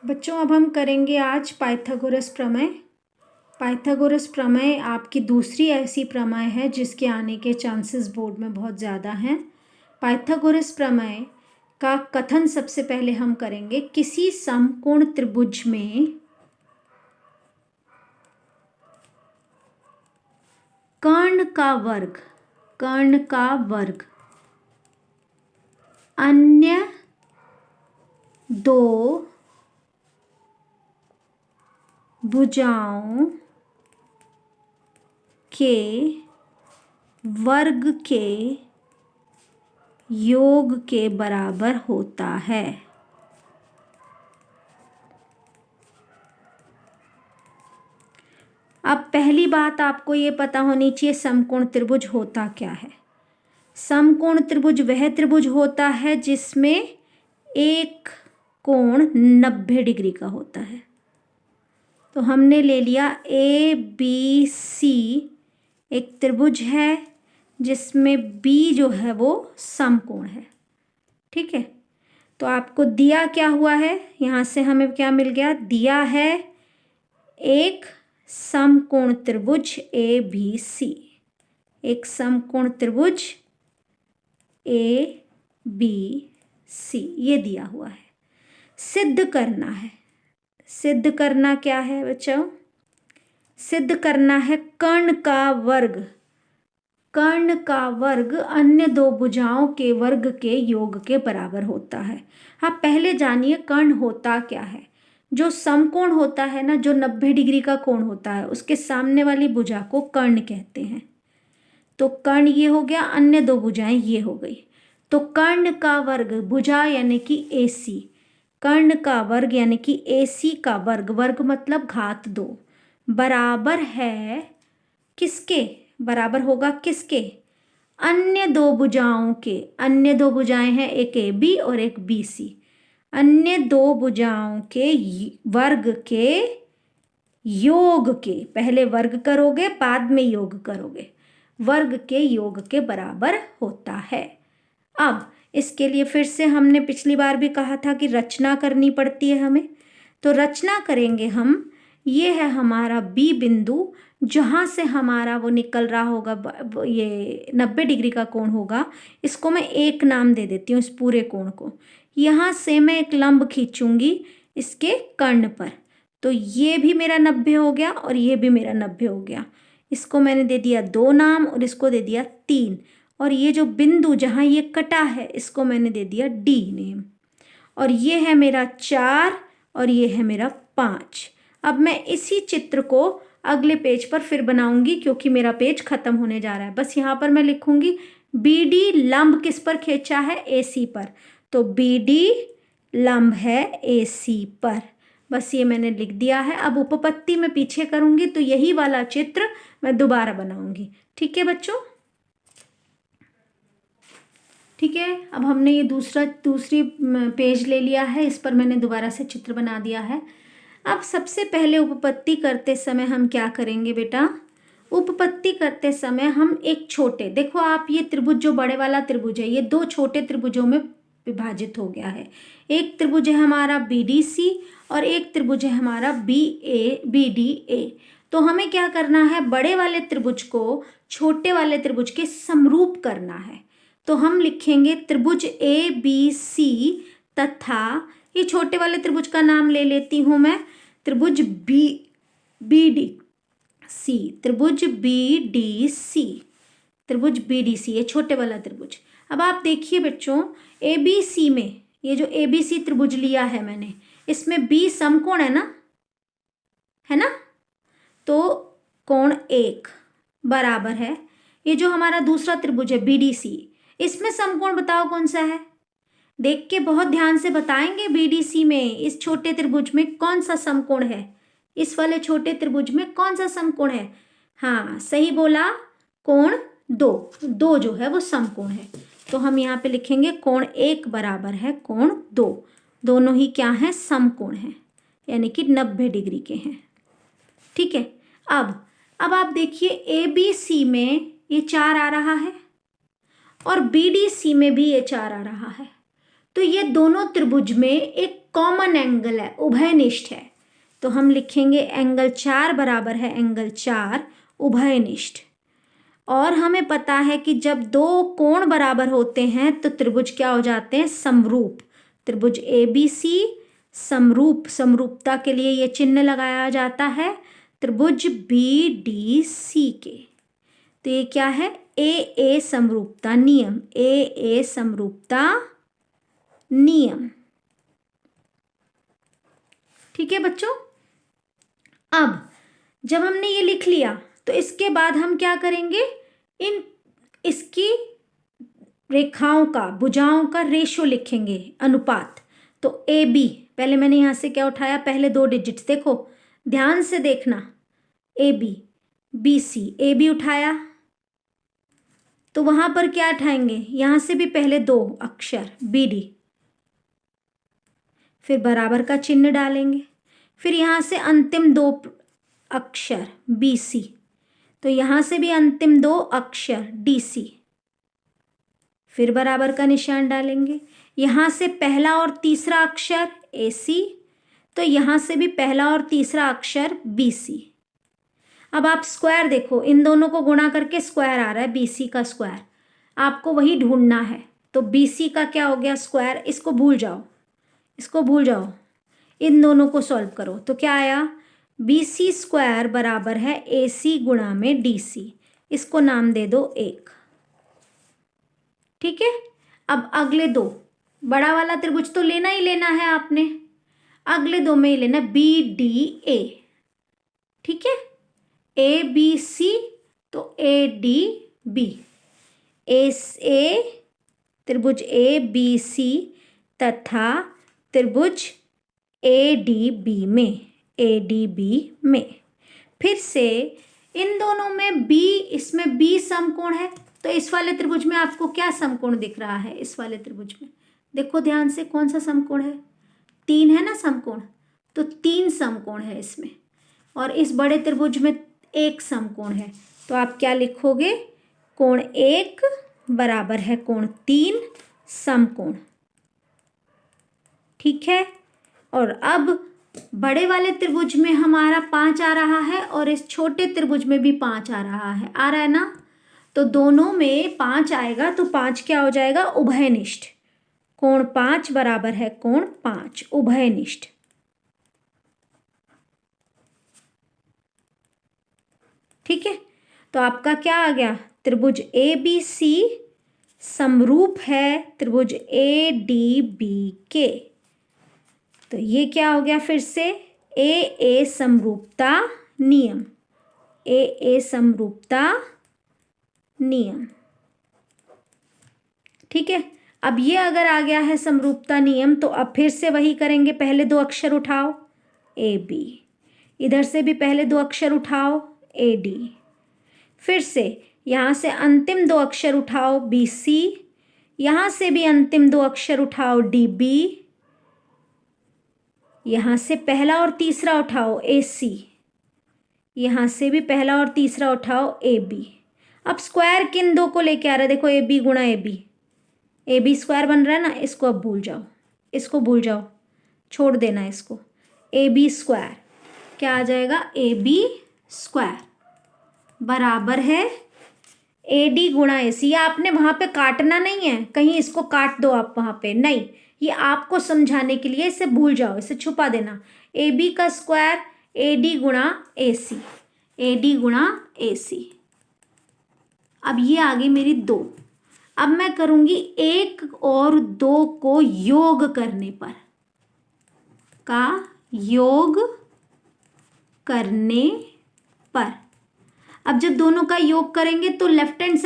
बच्चों अब हम करेंगे आज पाइथागोरस प्रमेय। पाइथागोरस प्रमेय आपकी दूसरी ऐसी प्रमेय है जिसके आने के चांसेस बोर्ड में बहुत ज़्यादा हैं। पाइथागोरस प्रमेय का कथन सबसे पहले हम करेंगे। किसी समकोण त्रिभुज में कर्ण का वर्ग अन्य दो भुजाओं के वर्ग के योग के बराबर होता है। अब पहली बात आपको ये पता होनी चाहिए समकोण त्रिभुज होता क्या है। समकोण त्रिभुज वह त्रिभुज होता है जिसमें एक कोण 90 डिग्री का होता है। तो हमने ले लिया ABC एक त्रिभुज है जिसमें B जो है वो समकोण है। ठीक है, तो आपको दिया क्या हुआ है, यहाँ से हमें क्या मिल गया, दिया है एक समकोण त्रिभुज ABC, एक समकोण त्रिभुज ABC ये दिया हुआ है। सिद्ध करना है, सिद्ध करना क्या है बच्चों, सिद्ध करना है कर्ण का वर्ग अन्य दो भुजाओं के वर्ग के योग के बराबर होता है। हाँ, पहले जानिए कर्ण होता क्या है। जो समकोण होता है ना, जो 90 डिग्री का कोण होता है, उसके सामने वाली भुजा को कर्ण कहते हैं। तो कर्ण ये हो गया, अन्य दो भुजाएं ये हो गई। तो कर्ण का वर्ग, भुजा यानी कि AC, कर्ण का वर्ग यानी कि AC का वर्ग, वर्ग मतलब घात 2, बराबर है किसके, बराबर होगा किसके, अन्य दो भुजाओं के। अन्य दो भुजाएं हैं, एक AB और एक BC। अन्य दो भुजाओं के वर्ग के योग के, पहले वर्ग करोगे बाद में योग करोगे, वर्ग के योग के बराबर होता है। अब इसके लिए फिर से हमने पिछली बार भी कहा था कि रचना करनी पड़ती है हमें, तो रचना करेंगे हम। ये है हमारा B बिंदु, जहाँ से हमारा वो निकल रहा होगा, ये 90 डिग्री का कोण होगा। इसको मैं एक नाम दे देती हूँ इस पूरे कोण को। यहाँ से मैं एक लंब खींचूंगी इसके कर्ण पर, तो ये भी मेरा 90 हो गया और ये भी मेरा 90 हो गया। इसको मैंने दे दिया 2 नाम और इसको दे दिया 3, और ये जो बिंदु जहाँ ये कटा है इसको मैंने दे दिया D नेम, और ये है मेरा 4 और ये है मेरा 5। अब मैं इसी चित्र को अगले पेज पर फिर बनाऊंगी क्योंकि मेरा पेज खत्म होने जा रहा है। बस यहाँ पर मैं लिखूंगी BD लंब किस पर खींचा है, AC पर, तो BD लंब है AC पर। बस ये मैंने लिख दिया है। अब उपपत्ति में पीछे करूंगी तो यही वाला चित्र मैं दोबारा बनाऊंगी। ठीक है बच्चों, ठीक है। अब हमने ये दूसरी पेज ले लिया है, इस पर मैंने दोबारा से चित्र बना दिया है। अब सबसे पहले उपपत्ति करते समय हम क्या करेंगे बेटा, उपपत्ति करते समय हम एक छोटे, देखो आप ये त्रिभुज जो बड़े वाला त्रिभुज है ये 2 छोटे त्रिभुजों में विभाजित हो गया है। एक त्रिभुज है हमारा BDC और एक त्रिभुज है हमारा BDA। तो हमें क्या करना है, बड़े वाले त्रिभुज को छोटे वाले त्रिभुज के समरूप करना है। तो हम लिखेंगे त्रिभुज ABC तथा ये छोटे वाले त्रिभुज का नाम ले लेती हूं मैं, त्रिभुज BDC, त्रिभुज BDC, त्रिभुज BDC, ये छोटे वाला त्रिभुज। अब आप देखिए बच्चों, ABC में ये जो ABC त्रिभुज लिया है मैंने, इसमें B समकोण है ना, है ना, तो कोण 1 बराबर है। ये जो हमारा दूसरा त्रिभुज है BDC, इसमें समकोण बताओ कौन सा है, देख के बहुत ध्यान से बताएंगे। BDC में इस छोटे त्रिभुज में कौन सा समकोण है, इस वाले छोटे त्रिभुज में कौन सा समकोण है, हाँ सही बोला, कोण 2 जो है वो समकोण है। तो हम यहाँ पे लिखेंगे कोण 1 बराबर है कोण 2, दोनों ही क्या है, समकोण है, यानी कि 90 डिग्री के हैं। ठीक है, अब आप देखिए ABC में ये 4 आ रहा है और BDC में भी ये 4 आ रहा है। तो ये दोनों त्रिभुज में एक कॉमन एंगल है, उभयनिष्ठ है। तो हम लिखेंगे एंगल 4 बराबर है एंगल 4 उभयनिष्ठ। और हमें पता है कि जब दो कोण बराबर होते हैं तो त्रिभुज क्या हो जाते हैं, समरूप। त्रिभुज ABC समरूप, समरूपता के लिए ये चिन्ह लगाया जाता है त्रिभुज BDC के। तो ये क्या है, AA समरूपता नियम, AA समरूपता नियम। ठीक है बच्चों। अब जब हमने ये लिख लिया तो इसके बाद हम क्या करेंगे, इसकी रेखाओं का, भुजाओं का रेशो लिखेंगे, अनुपात। तो AB, पहले मैंने यहाँ से क्या उठाया, पहले 2 डिजिट्स, देखो ध्यान से देखना, AB BC, AB उठाया तो वहां पर क्या उठाएंगे, यहां से भी पहले 2 अक्षर BD, फिर बराबर का चिन्ह डालेंगे, फिर यहां से अंतिम 2 अक्षर BC, तो यहां से भी अंतिम 2 अक्षर DC, फिर बराबर का निशान डालेंगे। यहां से पहला और तीसरा अक्षर AC, तो यहां से भी पहला और तीसरा अक्षर BC। अब आप स्क्वायर देखो, इन दोनों को गुणा करके स्क्वायर आ रहा है, BC का स्क्वायर, आपको वही ढूंढना है। तो BC का क्या हो गया, स्क्वायर, इसको भूल जाओ, इसको भूल जाओ, इन दोनों को सॉल्व करो तो क्या आया, BC स्क्वायर बराबर है AC गुणा में DC, इसको नाम दे दो 1। ठीक है। अब अगले 2, बड़ा वाला त्रिभुज तो लेना ही लेना है आपने, अगले 2 में ही लेना BDA। ठीक है, ABC तो ADB, A त्रिभुज ABC तथा त्रिभुज ADB में, फिर से इन दोनों में B, इसमें B समकोण है, तो इस वाले त्रिभुज में आपको क्या समकोण दिख रहा है, इस वाले त्रिभुज में देखो ध्यान से, कौन सा समकोण है, 3 है ना समकोण, तो 3 समकोण है इसमें, और इस बड़े त्रिभुज में 1 समकोण है। तो आप क्या लिखोगे, कोण 1 बराबर है कोण 3 समकोण। ठीक है। और अब बड़े वाले त्रिभुज में हमारा 5 आ रहा है और इस छोटे त्रिभुज में भी 5 आ रहा है ना, तो दोनों में 5 आएगा, तो 5 क्या हो जाएगा, उभयनिष्ठ। कोण 5 बराबर है कोण 5 उभयनिष्ठ। ठीक है। तो आपका क्या आ गया, त्रिभुज ABC समरूप है त्रिभुज ADB के। तो ये क्या हो गया, फिर से AA समरूपता नियम, AA समरूपता नियम। ठीक है। अब ये अगर आ गया है समरूपता नियम, तो अब फिर से वही करेंगे, पहले 2 अक्षर उठाओ AB, इधर से भी पहले 2 अक्षर उठाओ AD, फिर से यहाँ से अंतिम 2 अक्षर उठाओ BC, यहाँ से भी अंतिम 2 अक्षर उठाओ DB, यहाँ से पहला और तीसरा उठाओ AC, यहाँ से भी पहला और तीसरा उठाओ AB। अब स्क्वायर किन 2 को लेके आ रहा है, देखो AB गुणा AB, AB स्क्वायर बन रहा है ना, इसको अब भूल जाओ, इसको भूल जाओ, छोड़ देना इसको। AB स्क्वायर क्या आ जाएगा, AB स्क्वायर बराबर है AD गुणा AC। ये आपने वहाँ पे काटना नहीं है, कहीं इसको काट दो आप वहाँ पे, नहीं, ये आपको समझाने के लिए, इसे भूल जाओ, इसे छुपा देना। AB का स्क्वायर AD गुणा AC, AD गुणा AC। अब ये आ गई मेरी 2। अब मैं करूँगी 1 और 2 को योग करने पर, का योग करने पर। अब जब दोनों का योग करेंगे तो लेफ्ट हैंड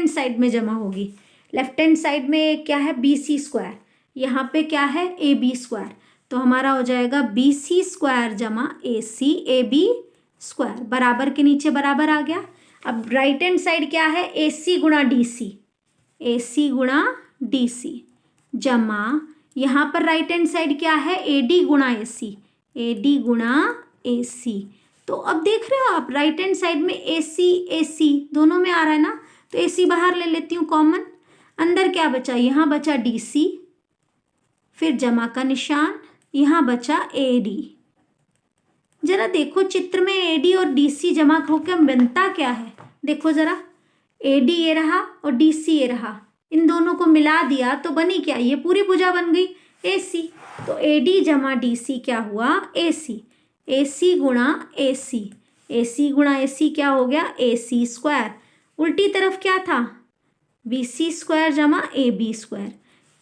साइड में जमा होगी। लेफ्ट हैंड साइड में क्या है, BC स्क्वायर, यहाँ पे क्या है AB स्क्वायर, तो हमारा हो जाएगा BC स्क्वायर जमा AC AB स्क्वायर, बराबर के नीचे बराबर आ गया। अब राइट हैंड साइड क्या है, AC गुणा DC, AC गुणा DC जमा, यहाँ पर राइट हैंड साइड क्या है, AD गुणा AC, AD गुणा AC। तो अब देख रहे हो आप, राइट हैंड साइड में AC AC दोनों में आ रहा है ना, तो AC बाहर ले लेती हूँ कॉमन, अंदर क्या बचा, यहाँ बचा DC, फिर जमा का निशान, यहाँ बचा AD। जरा देखो चित्र में AD और DC जमा होकर बनता क्या है, देखो जरा, AD ये रहा और DC ये रहा, इन दोनों को मिला दिया तो बनी क्या, ये पूरी भुजा बन गई AC। तो AD जमा DC क्या हुआ, AC। AC गुणा AC, AC गुणा AC क्या हो गया, AC स्क्वायर। उल्टी तरफ क्या था, BC स्क्वायर जमा AB स्क्वायर।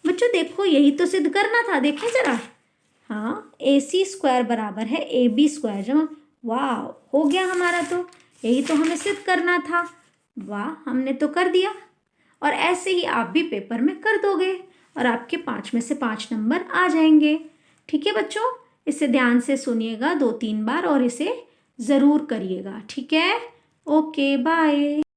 बच्चों देखो यही तो सिद्ध करना था, देखें जरा, हाँ AC स्क्वायर बराबर है AB स्क्वायर जमा, वाह हो गया हमारा, तो यही तो हमें सिद्ध करना था। वाह, हमने तो कर दिया। और ऐसे ही आप भी पेपर में कर दोगे और आपके 5 में से 5 नंबर आ जाएंगे। ठीक है बच्चों, इसे ध्यान से सुनिएगा 2-3 बार और इसे ज़रूर करिएगा। ठीक है, ओके बाय।